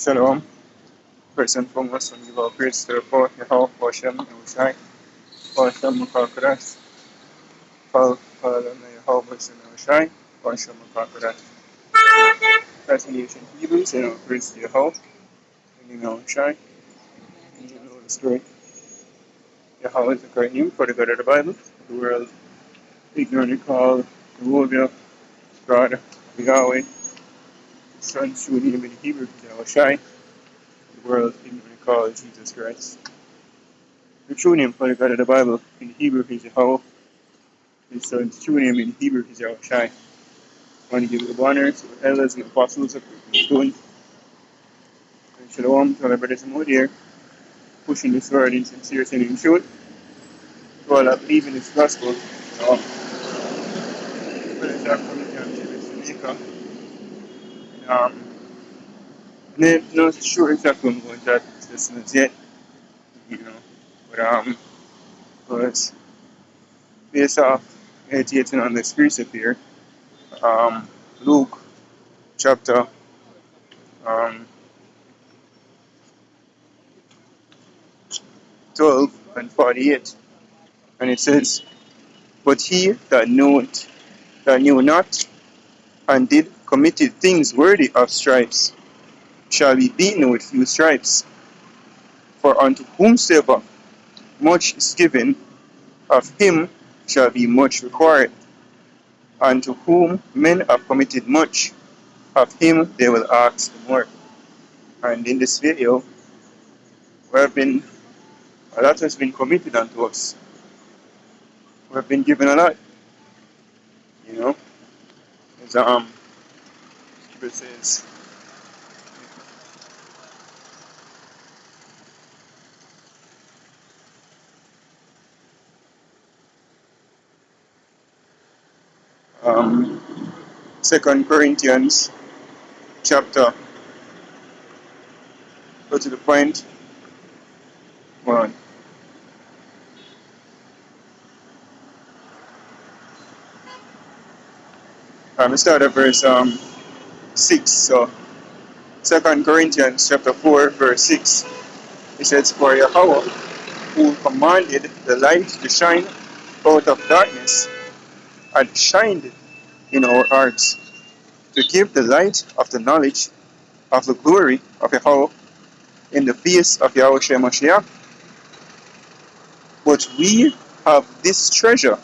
Shalom. First and foremost, we give our praise to the Lord, Yahweh, Hashem, Yahushai, Hashem, Makakuras, Father, Yahweh, Hashem, Yahushai, Hashem, Makakuras. Translation Hebrews, and our praise to Yahweh, and Yahushai, and the Holy Spirit. Yahweh is the correct name for the God of the Bible. The world ignorantly called Jehovah, God, Yahweh, the Son's true name in Hebrew is Yahushai. The world ignorantly called Jesus Christ. The true name for the God of the Bible in Hebrew is Yahweh. His Son's true name in Hebrew is Yahushai. I want to give the honors to the elders and apostles of the doing. And shalom to all our brothers and here, pushing this word in sincerity and in truth. To all that believe in this gospel. Brothers are coming down to this Jamaica. Not sure exactly when going to distance yet, but was based off meditating on this precept here. Luke chapter 12 and 48, and it says, "But he that knew not, and did committed things worthy of stripes, shall be beaten with few stripes. For unto whomsoever much is given, of him shall be much required. And to whom men have committed much, of him they will ask more." And in this video, a lot has been committed unto us. We have been given a lot. As it says, Second Corinthians chapter, go to the point 1. We start at verse 6. So 2 Corinthians chapter 4 verse 6. It says, "For Yahweh, who commanded the light to shine out of darkness, had shined in our hearts, to give the light of the knowledge of the glory of Yahweh in the face of Yahushua Mashiach. But we have this treasure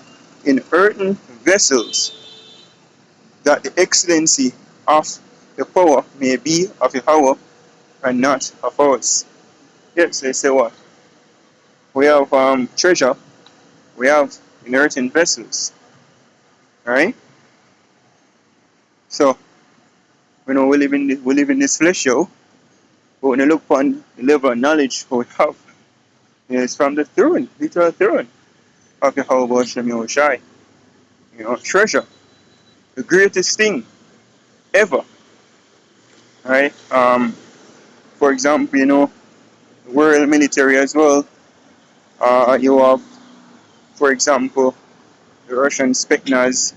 in earthen vessels, that the excellency of the power may be of Yahweh and not of us." Yes, they say what? We have treasure, we have in earthen vessels. Alright? So, we live in this flesh show, but when you look upon the level of knowledge we have, it's from the throne, literal throne of Yahweh Hashem Yahushai. Treasure, the greatest thing ever. Right? For example, the world military as well. You have, for example, the Russian Spetsnaz,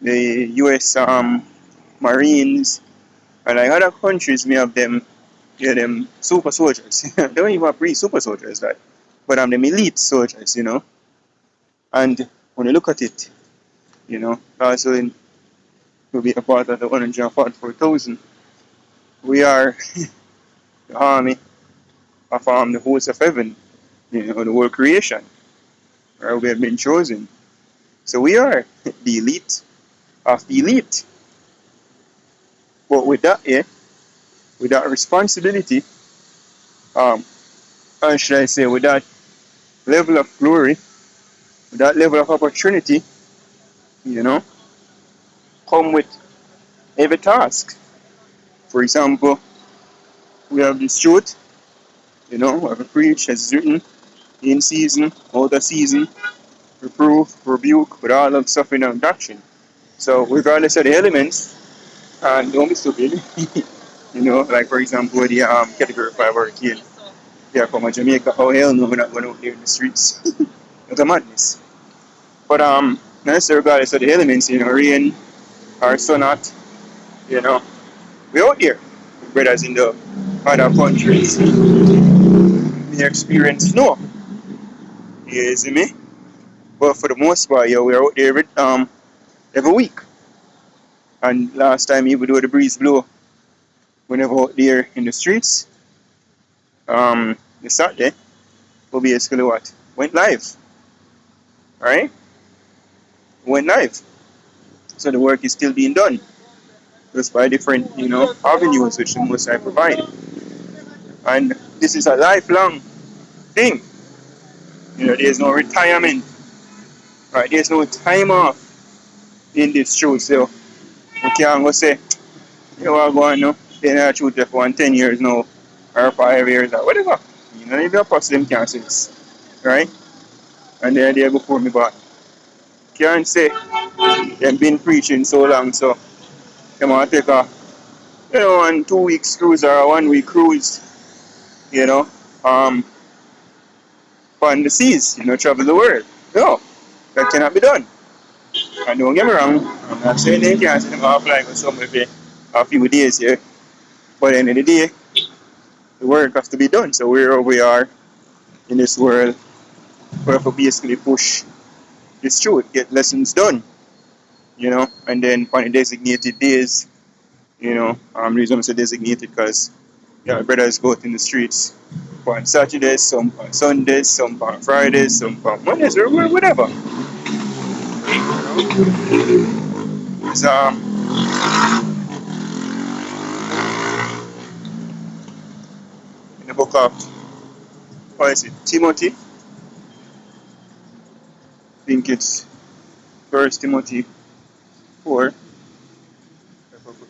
the US Marines, and like other countries may have them super soldiers. They don't even have super soldiers, right? But them elite soldiers, And when you look at it, also will be a part of the 144,000. We are the army of the hosts of heaven, the whole creation, where we have been chosen. So we are the elite of the elite. But with that responsibility, how should I say, with that level of glory, with that level of opportunity, come with every task. For example, we have this truth, we have a preach as written, in season, out of season, reprove, rebuke, with all of suffering and doctrine. So regardless of the elements, and don't be stupid, like for example the category 5 hurricane, yeah, from Jamaica, oh hell no, we're not going out there in the streets. It's a madness. But regardless of the elements, rain or sun out, we out there, brothers in the other countries may experience snow. You see me? But for the most part, yeah, we're out there every week. And last time, even though the breeze blew, whenever out there in the streets, the Saturday, we basically what? Went live, right? Went live. So the work is still being done, just by different, avenues which the Most High provide. And this is a lifelong thing. There's no retirement, right? There's no time off in this truth. So we can't go say, you are going now, then I shoot for 10 years now, or 5 years, or whatever. If you pass them can't say this, right? And they're there before me, but can't say they've been preaching so long, so they want to take a, 2 week cruise or a 1 week cruise, you know, um, on the seas, travel the world. No, that cannot be done. And don't get me wrong, I'm not saying they can't say them off like somewhere for a few days here, but at the end of the day, the work has to be done. So wherever we are in this world, we have to basically push this truth, get lessons done, and then on the designated days, the reason I say designated because brothers go out in the streets on Saturdays, some on Sundays, some on Fridays, some on Mondays, or whatever. It's, in the book of, what is it, Timothy? I think it's 1 Timothy 4.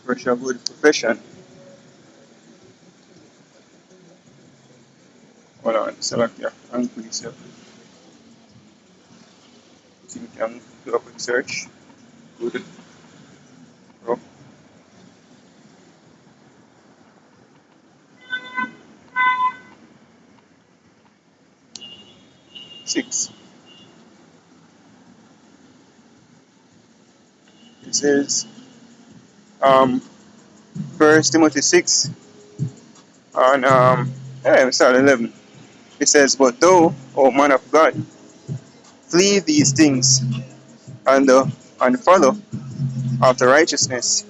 For good profession. Hold on, select your angle yourself. See if you can do a quick search. Good. Pro. 6. It says, 1 Timothy 6 on start 11. It says, but thou, O man of God, flee these things and follow after righteousness.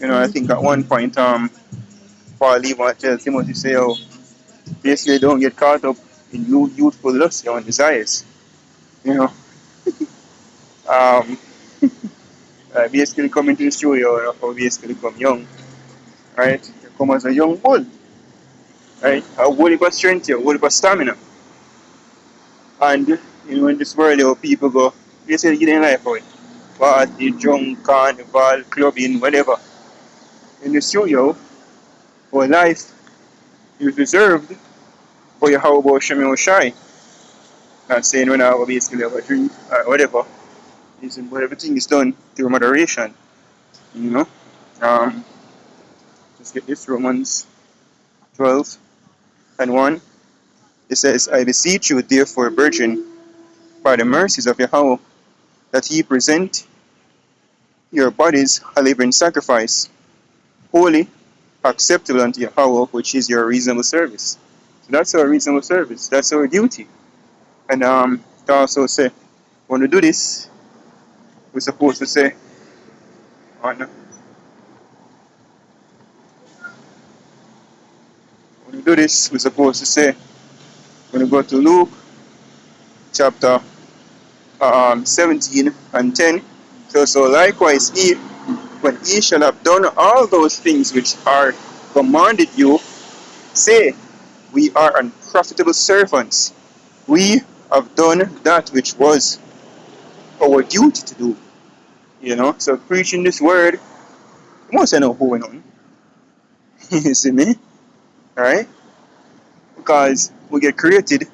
I think at one point, Paul even tells Timothy, say, oh, basically don't get caught up in youthful lust and desires. Um, basically come into the studio, or basically come young, right? You come as a young bull, right? A whole heap of strength, a whole heap of stamina. And, in this world, people go, basically getting life out. Party, drunk, carnival, clubbing, whatever. In the studio, our life is reserved for your how about Shemi Oshai. Not saying when I basically have a drink or whatever. But everything is done through moderation. You know? Let's get this Romans 12 and 1. It says, I beseech you, therefore, virgin, by the mercies of Yahweh, that ye present your bodies a living sacrifice, holy, acceptable unto Yahweh, which is your reasonable service. So that's our reasonable service. That's our duty. And it also say, when we do this, we're supposed to say, when we do this, we're supposed to say, when we go to Luke chapter 17 and 10, so likewise, when ye shall have done all those things which are commanded you, say, we are unprofitable servants. We have done that which was our duty to do. So preaching this word, you must know what's going on. You see me? Alright? Because we get created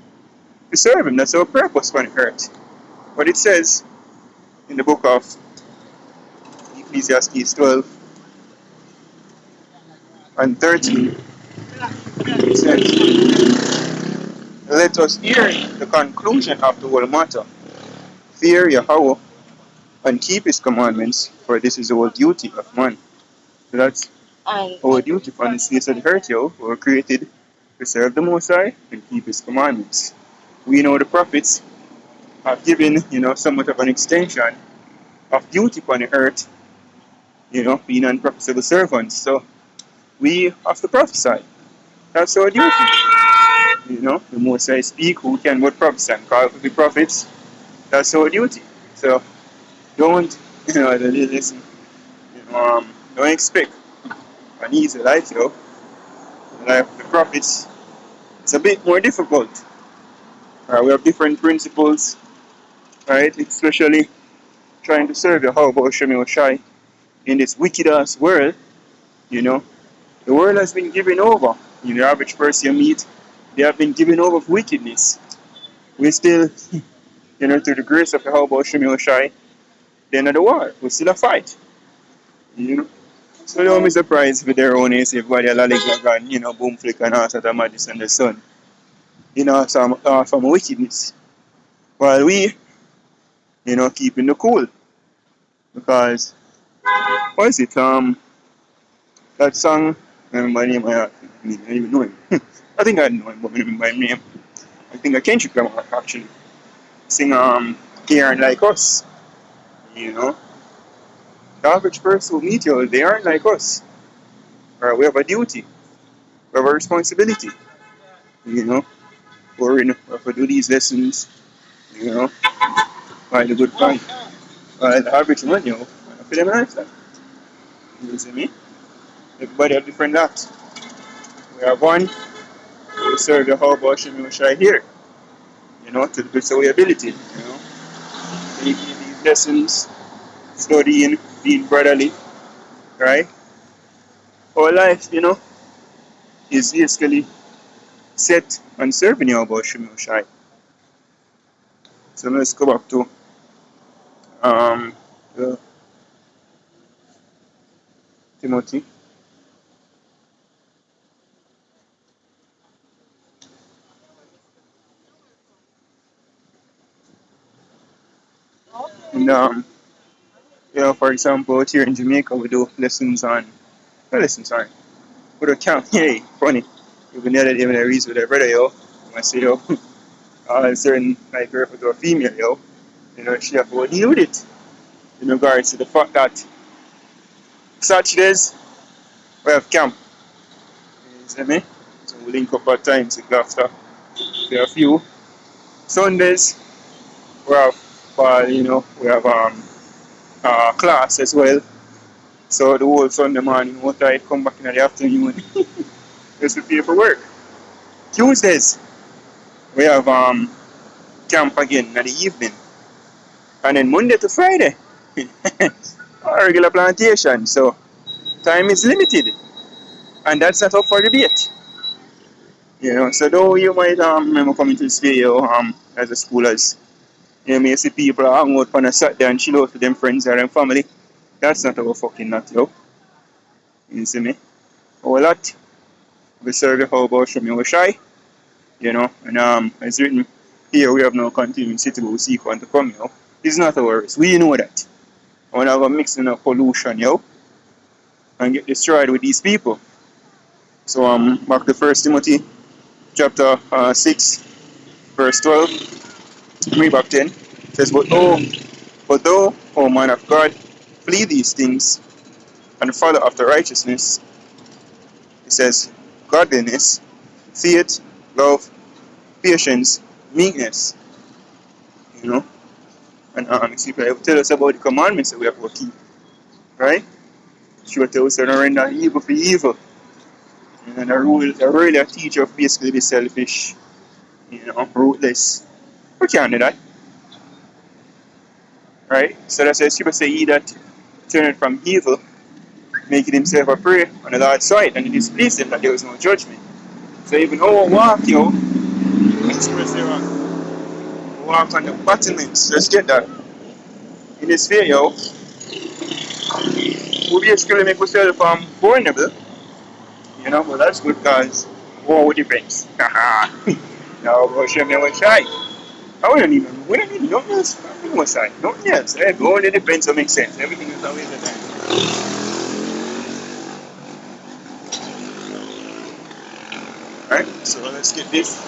to serve Him. That's our purpose on earth. But it says in the book of Ecclesiastes 12 and 13, it says, let us hear the conclusion of the whole matter. Fear Yahweh and keep His commandments, for this is the whole duty of man. So that's Our duty upon the face of the earth, yo, we were created to serve the Most High and keep His commandments. We know the prophets have given, somewhat of an extension of duty upon the earth, being unprofitable servants. So we have to prophesy. That's our duty. The Most High speak, who can but prophesy and call for the prophets. That's our duty. So don't, listen, don't expect an easy life, The life of the prophets is a bit more difficult. We have different principles, right? Especially trying to serve Yahweh Shem Shai in this wicked ass world, The world has been given over. The average person you meet, they have been given over for wickedness. We still, through the grace of Yahweh Shem Shai, they're not the war. We still a fight. So don't be surprised if their own is everybody a lollygaga and, boom flick and all sort of madness and the sun. From wickedness. While we, keeping the cool. Because, what is it? That song, I remember the name, I don't even know him. I think I know him, but I remember his name. I think I Kendrick Lamar actually. Sing, They Aren't Like Us. The average person who meet you, they aren't like us. Right? We have a duty. We have a responsibility. We have to do these lessons, by the good fight. The average man, I feel them lifestyle. You see me? Everybody have different laps. We have one, we serve the whole bush and we try here, to the best of our ability, Making these lessons, studying, being brotherly, right? Our life, is basically set on serving Yahweh Shem Shai. So let's go back to um, Timothy. And for example, out here in Jamaica, we do lessons on, not lessons, sorry, we do camp. Hey, funny. Even the other day when I read with a brother, I say, certain, like, refer to a female, she have to deal with it in regards to the fact that Saturdays we have camp. You see me? So we link up at times with after. We have a few Sundays. We have, we have class as well. So the whole Sunday morning, what I come back in the afternoon, just prepare for work. Tuesdays, we have camp again in the evening. And then Monday to Friday, our regular plantation. So time is limited. And that's not up for debate. So though you might remember coming to this video as a schoolers, may see people hang out on a Saturday and chill out with them friends or them family. That's not our fucking not, You see me? Our lot, we serve the whole about Shem Shai, and it's written here we have no continuing city but we seek one to come, It's not ours. We know that. We're not gonna mix in a pollution, and get destroyed with these people. So back to 1 Timothy chapter 6, verse 12. Read back 10. It says, But thou, O man of God, flee these things and follow after righteousness. It says, godliness, faith, love, patience, meekness. And see, it will tell us about the commandments that we have to keep. Right? She will tell us to render evil for evil. And a really a teacher of basically be selfish, ruthless. We can't do that. Right? So that's why people say he that turned from evil, making himself a prey on the Lord's side, and it displeased him that there was no judgment. So even our walk, express their walk on the battlements. Let's get that. In this video, we basically make ourselves vulnerable. But that's good because war depends. Now, Hashem never shy. We don't need nothing else. Nothing was side. Nothing else. It only depends to make sense. Everything is always a time. Alright, so let's get this.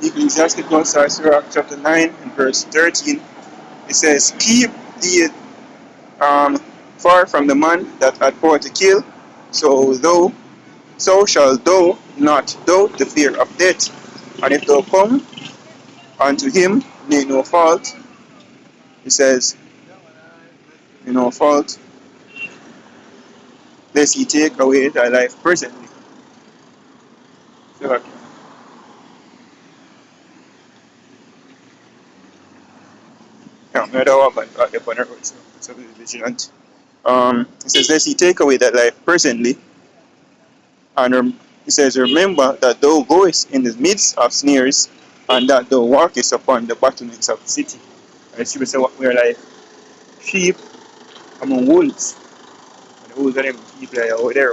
Ecclesiasticus Sirach chapter 9 and verse 13. It says, keep thee far from the man that had power to kill, so shall thou not doubt the fear of death. And if thou come unto him, make no fault. It says, no fault, lest he take away thy life presently. So, vigilant. It says, lest he take away that life presently. And it says, remember that thou goest in the midst of snares, and that thou walkest upon the battlements of the city. And she would say, we are like sheep among wolves. And the wolves are them people are out there.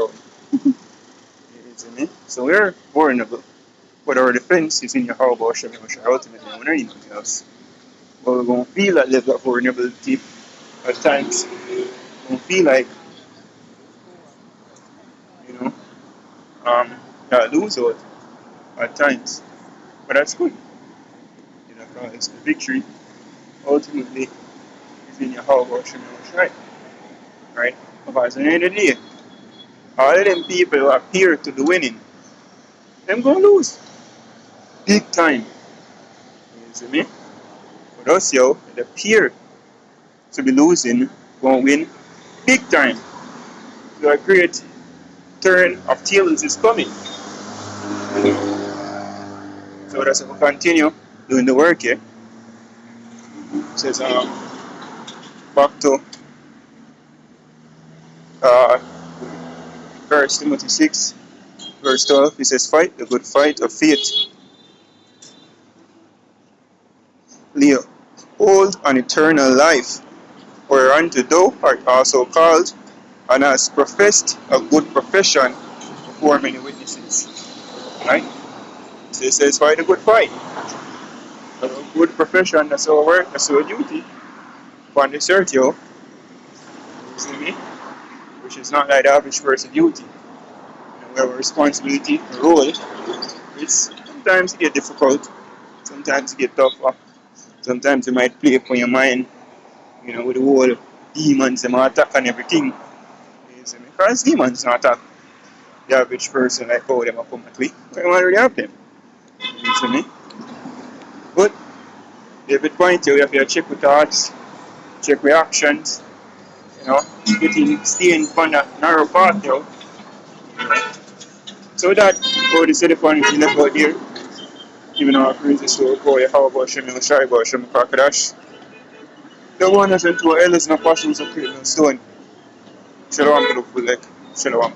So we are vulnerable. But our defense is in your how about Shem ultimately. We don't need nothing else. But we're going to feel that level of vulnerability at times. We're going to feel like, that lose out at times. But that's good. Because the victory ultimately is in your how about Shem right? Because at the end of the day, all of them people who appear to be winning, them going to lose. Big time. You see me? But us, yo, it appear to be losing, going to win big time. So a great turn of tables is coming. So that's if we continue doing the work here. It says, back to 1 Timothy 6, verse 12, it says, fight the good fight of faith. Lay hold on eternal life, whereunto thou art also called, and hast professed a good profession before many witnesses. Right? So it says, fight a good fight. A good profession, that's our work, that's our duty. On this earth, yo. You see me? Which is not like the average person duty. We have a responsibility, a role, which sometimes it get difficult, sometimes it get tougher, sometimes it might play upon your mind, with the whole demons, them attack and everything. You see me? Because demons not attack the average person like how them come at we. We don't already have them. You see me? But every point here, we have to check with thoughts, check reactions, staying on that narrow path, So that, for the telephone, if you left out here, even our praises to our how about Shem Shai, about Shem Kakadash. The one that went to our elders and apostles of Creation Stone. Shalom to the full leg. Shalom.